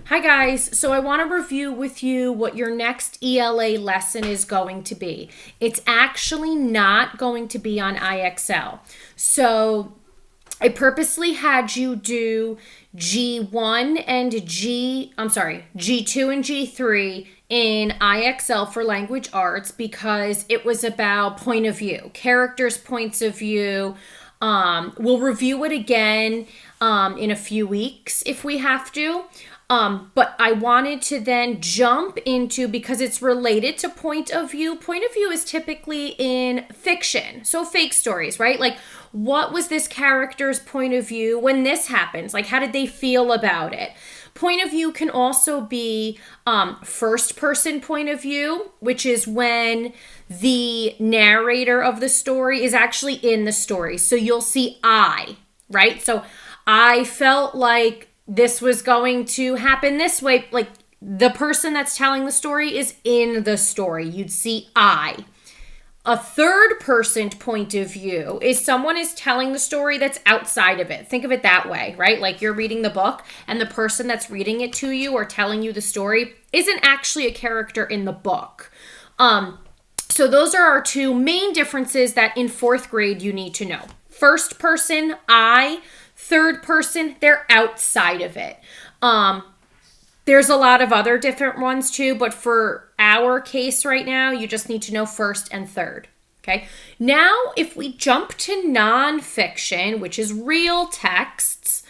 Hi guys, so I want to review with you what your next ELA lesson is going to be. It's actually not going to be on IXL. So I purposely had you do G1 and G2 and G3 in IXL for language arts because it was about point of view, characters' points of view. We'll review it again in a few weeks if we have to. But I wanted to then jump into, because it's related to point of view. Point of view is typically in fiction, so fake stories, right? Like, what was this character's point of view when this happens? Like, how did they feel about it? Point of view can also be first person point of view, which is when the narrator of the story is actually in the story. So you'll see I, right? So I felt like this was going to happen this way. Like, the person that's telling the story is in the story. You'd see I. A third person point of view is someone is telling the story that's outside of it. Think of it that way, right? Like, you're reading the book and the person that's reading it to you or telling you the story isn't actually a character in the book. So those are our two main differences that in fourth grade you need to know. First person, I. Third person, they're outside of it. There's a lot of other different ones too, but for our case right now, you just need to know first and third. Okay. Now, if we jump to nonfiction, which is real texts,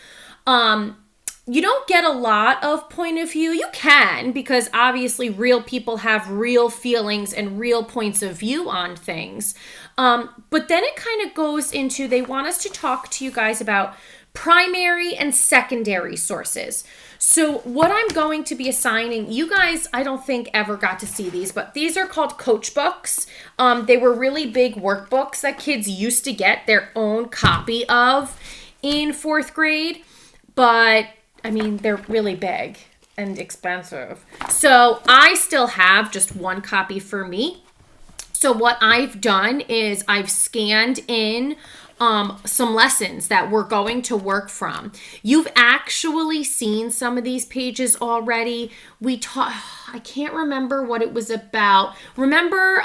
you don't get a lot of point of view. You can, because obviously real people have real feelings and real points of view on things. But then it kind of goes into, they want us to talk to you guys about primary and secondary sources. So what I'm going to be assigning, you guys, I don't think ever got to see these, but these are called coach books. They were really big workbooks that kids used to get their own copy of in fourth grade. But I mean, they're really big and expensive. So I still have just one copy for me. So what I've done is I've scanned in some lessons that we're going to work from. You've actually seen some of these pages already. I can't remember what it was about. Remember,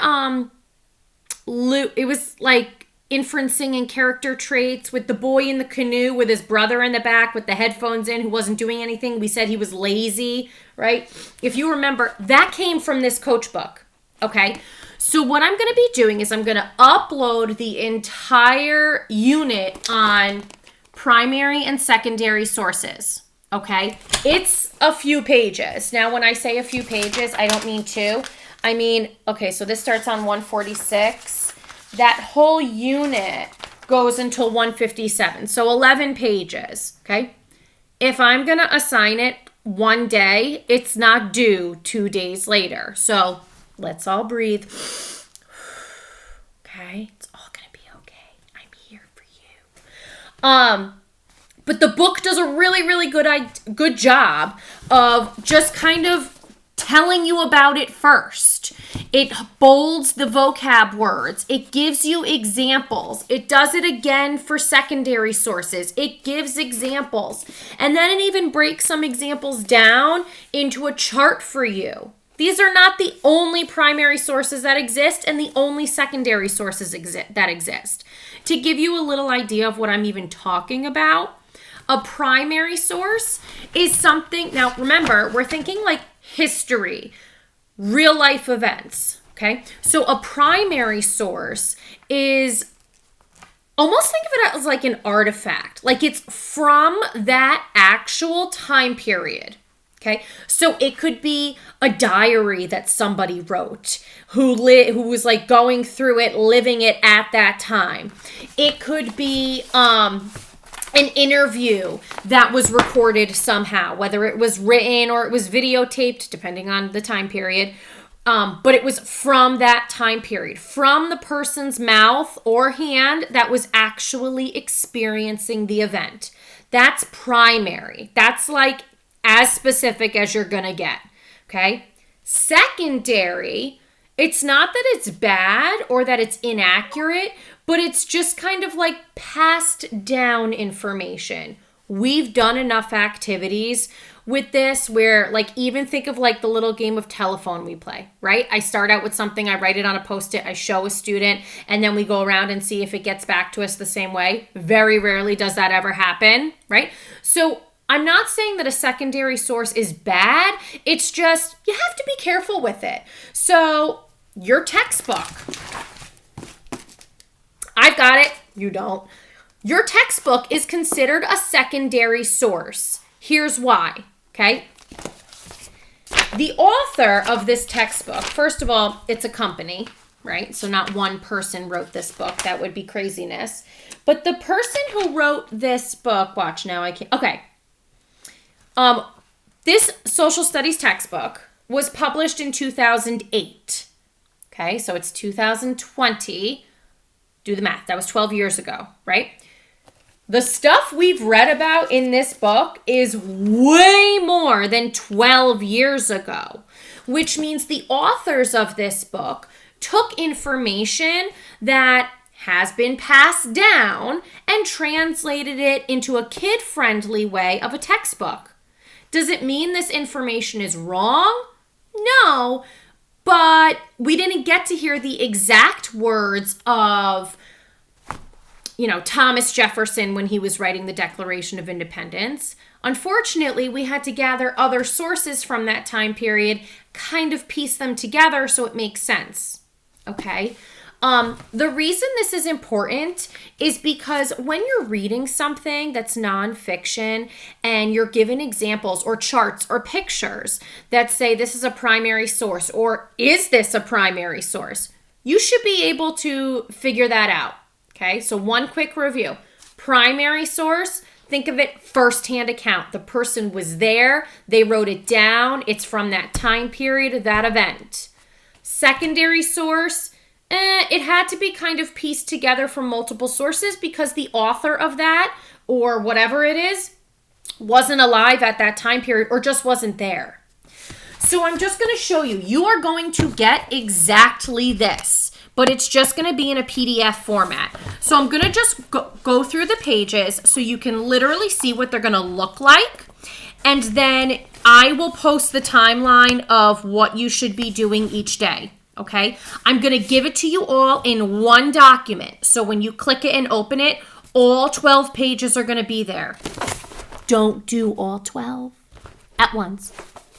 it was like inferencing and character traits with the boy in the canoe with his brother in the back with the headphones in who wasn't doing anything. We said he was lazy, right? If you remember, that came from this coach book, okay? So what I'm going to be doing is I'm going to upload the entire unit on primary and secondary sources, okay? It's a few pages. Now, when I say a few pages, I don't mean two. I mean, okay, so this starts on 146. That whole unit goes until 157, so 11 pages, okay? If I'm going to assign it one day, it's not due 2 days later. So let's all breathe. Okay, it's all gonna be okay. I'm here for you. But the book does a really, really good job of just kind of telling you about it first. It bolds the vocab words. It gives you examples. It does it again for secondary sources. It gives examples. And then it even breaks some examples down into a chart for you. These are not the only primary sources that exist and the only secondary sources that exist. To give you a little idea of what I'm even talking about, a primary source is something, now remember, we're thinking like history, real life events, okay? So a primary source is, almost think of it as like an artifact, like it's from that actual time period. Okay, so it could be a diary that somebody wrote who was like going through it, living it at that time. It could be an interview that was recorded somehow, whether it was written or it was videotaped, depending on the time period. But it was from that time period, from the person's mouth or hand that was actually experiencing the event. That's primary. That's like as specific as you're gonna get, okay? Secondary, it's not that it's bad or that it's inaccurate, but it's just kind of like passed down information. We've done enough activities with this where, like, even think of like the little game of telephone we play, right? I start out with something, I write it on a Post-it, I show a student, and then we go around and see if it gets back to us the same way. Very rarely does that ever happen, right? So I'm not saying that a secondary source is bad. It's just you have to be careful with it. So your textbook, I've got it, you don't. Your textbook is considered a secondary source. Here's why, okay? The author of this textbook, first of all, it's a company, right? So not one person wrote this book. That would be craziness. But the person who wrote this book, watch now, I can't, okay. This social studies textbook was published in 2008. Okay, so it's 2020. Do the math. That was 12 years ago, right? The stuff we've read about in this book is way more than 12 years ago, which means the authors of this book took information that has been passed down and translated it into a kid-friendly way of a textbook. Does it mean this information is wrong? No, but we didn't get to hear the exact words of, Thomas Jefferson when he was writing the Declaration of Independence. Unfortunately, we had to gather other sources from that time period, kind of piece them together so it makes sense, okay? The reason this is important is because when you're reading something that's nonfiction and you're given examples or charts or pictures that say this is a primary source or is this a primary source, you should be able to figure that out. Okay, so one quick review. Primary source, think of it firsthand account. The person was there, they wrote it down, it's from that time period, that event. Secondary source, it had to be kind of pieced together from multiple sources because the author of that, or whatever it is, wasn't alive at that time period or just wasn't there. So I'm just going to show you. You are going to get exactly this, but it's just going to be in a PDF format. So I'm going to just go through the pages so you can literally see what they're going to look like. And then I will post the timeline of what you should be doing each day. Okay, I'm going to give it to you all in one document. So when you click it and open it, all 12 pages are going to be there. Don't do all 12 at once.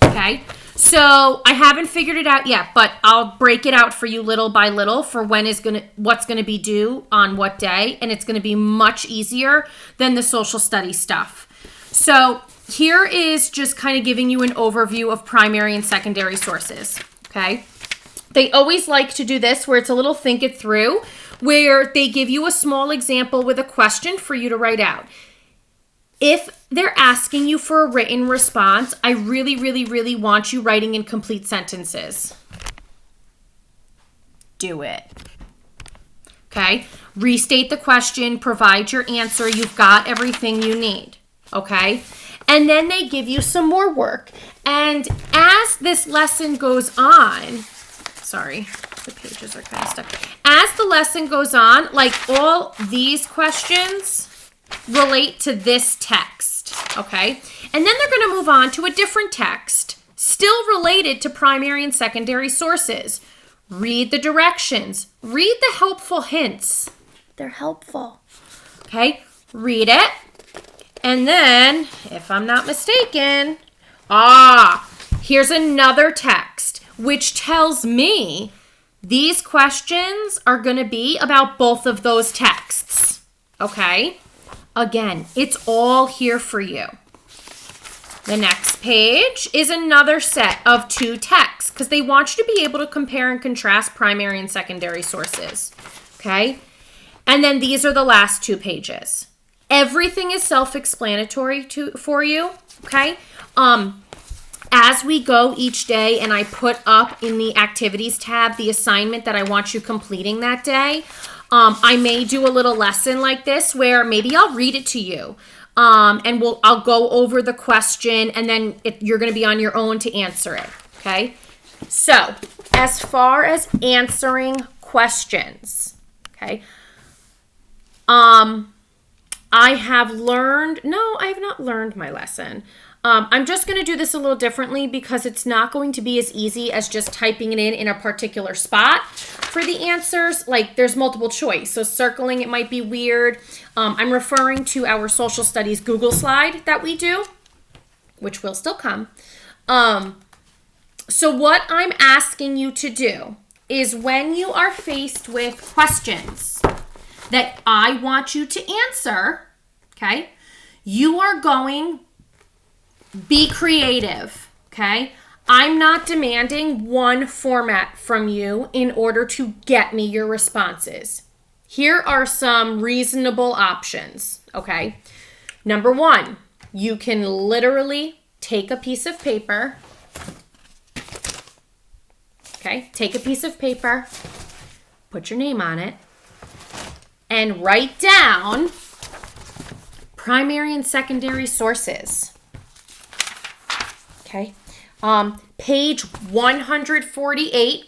Okay, so I haven't figured it out yet, but I'll break it out for you little by little for what's going to be due on what day, and it's going to be much easier than the social studies stuff. So here is just kind of giving you an overview of primary and secondary sources. Okay. They always like to do this where it's a little think it through, where they give you a small example with a question for you to write out. If they're asking you for a written response, I really, really, really want you writing in complete sentences. Do it. Okay? Restate the question, provide your answer. You've got everything you need. Okay? And then they give you some more work. And as this lesson goes on, sorry, the pages are kind of stuck. As the lesson goes on, like all these questions relate to this text, okay? And then they're going to move on to a different text, still related to primary and secondary sources. Read the directions. Read the helpful hints. They're helpful, okay? Read it. And then, if I'm not mistaken, here's another text, which tells me these questions are going to be about both of those texts, okay? Again, it's all here for you. The next page is another set of 2 texts because they want you to be able to compare and contrast primary and secondary sources, okay? And then these are the last 2 pages. Everything is self-explanatory for you, okay? As we go each day and I put up in the activities tab the assignment that I want you completing that day, I may do a little lesson like this where maybe I'll read it to you and I'll go over the question and then you're going to be on your own to answer it, okay? So as far as answering questions, okay, I have learned, no, I have not learned my lesson. I'm just going to do this a little differently because it's not going to be as easy as just typing it in a particular spot for the answers. Like there's multiple choice. So circling it might be weird. I'm referring to our social studies Google slide that we do, which will still come. So what I'm asking you to do is when you are faced with questions that I want you to answer, okay, you are going be creative, okay? I'm not demanding one format from you in order to get me your responses. Here are some reasonable options, okay? Number one, you can literally take a piece of paper, okay? Take a piece of paper, put your name on it, and write down primary and secondary sources. Okay, page 148.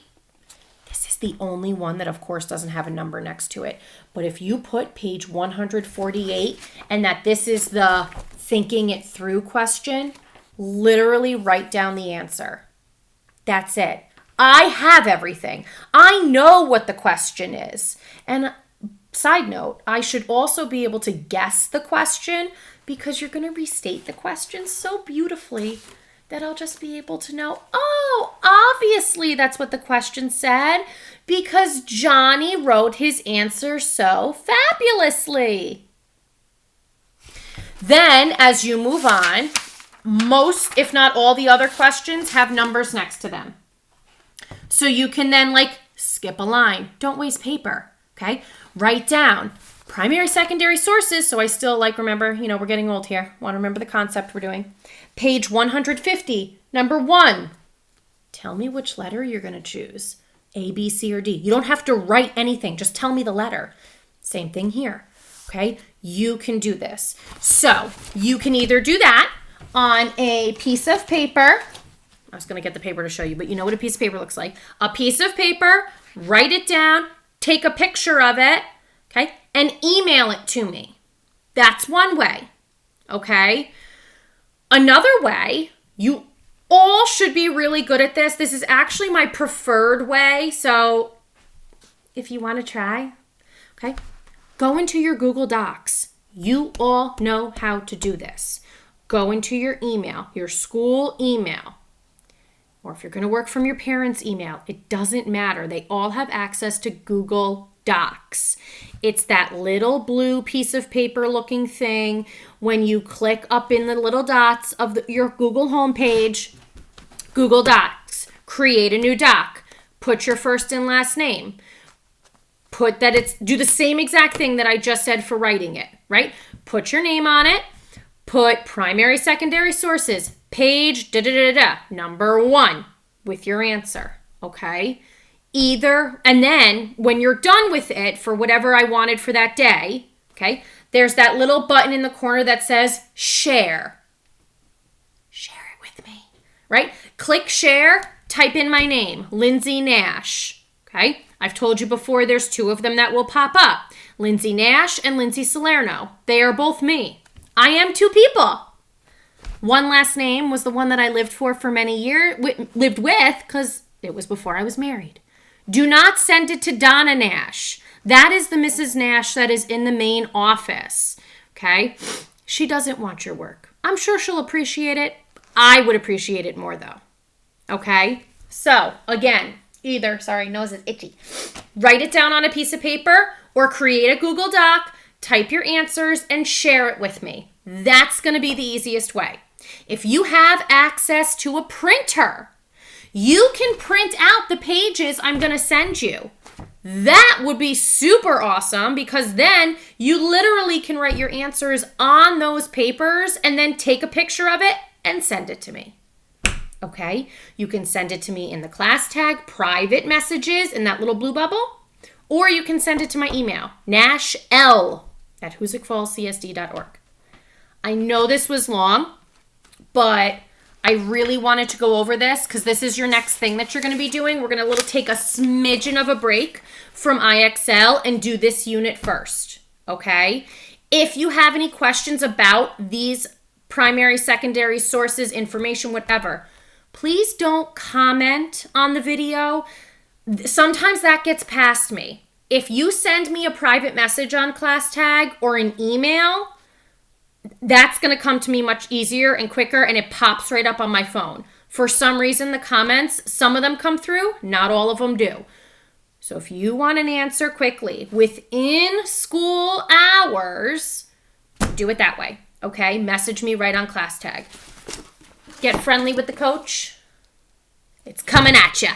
This is the only one that, of course, doesn't have a number next to it. But if you put page 148 and that this is the thinking it through question, literally write down the answer. That's it. I have everything. I know what the question is. And side note, I should also be able to guess the question because you're going to restate the question so beautifully that I'll just be able to know, oh, obviously that's what the question said because Johnny wrote his answer so fabulously. Then, as you move on, most, if not all the other questions have numbers next to them. So you can then skip a line. Don't waste paper, okay? Write down primary, secondary sources. So I still remember, we're getting old here. Want to remember the concept we're doing. Page 150, number 1. Tell me which letter you're going to choose. A, B, C, or D. You don't have to write anything. Just tell me the letter. Same thing here. Okay? You can do this. So you can either do that on a piece of paper. I was going to get the paper to show you, but you know what a piece of paper looks like. A piece of paper, write it down, take a picture of it, okay, and email it to me. That's one way, okay? Another way, you all should be really good at this. This is actually my preferred way, so if you want to try, okay, go into your Google Docs. You all know how to do this. Go into your email, your school email, or if you're going to work from your parents' email, it doesn't matter. They all have access to Google Docs. It's that little blue piece of paper looking thing. When you click up in the little dots of your Google homepage, Google Docs, create a new doc, put your first and last name, do the same exact thing that I just said for writing it, right? Put your name on it, put primary, secondary sources, page, number 1 with your answer, okay? And then when you're done with it for whatever I wanted for that day, okay, there's that little button in the corner that says share. Share it with me, right? Click share, type in my name, Lindsay Nash, okay? I've told you before there's 2 of them that will pop up, Lindsay Nash and Lindsay Salerno. They are both me. I am 2 people. One last name was the one that I lived for many years, lived with because it was before I was married. Do not send it to Donna Nash. That is the Mrs. Nash that is in the main office, okay? She doesn't want your work. I'm sure she'll appreciate it. I would appreciate it more though, okay? So again, nose is itchy. Write it down on a piece of paper or create a Google Doc, type your answers and share it with me. That's going to be the easiest way. If you have access to a printer, you can print out the pages I'm going to send you. That would be super awesome because then you literally can write your answers on those papers and then take a picture of it and send it to me. Okay? You can send it to me in the class tag, private messages in that little blue bubble, or you can send it to my email, nashL@hoosickfallscsd.org. I know this was long, but I really wanted to go over this because this is your next thing that you're going to be doing. We're going to take a smidgen of a break from IXL and do this unit first, okay? If you have any questions about these primary, secondary sources, information, whatever, please don't comment on the video. Sometimes that gets past me. If you send me a private message on ClassTag or an email, that's going to come to me much easier and quicker, and it pops right up on my phone. For some reason, the comments, some of them come through, not all of them do. So if you want an answer quickly within school hours, do it that way, okay? Message me right on ClassTag. Get friendly with the coach. It's coming at you.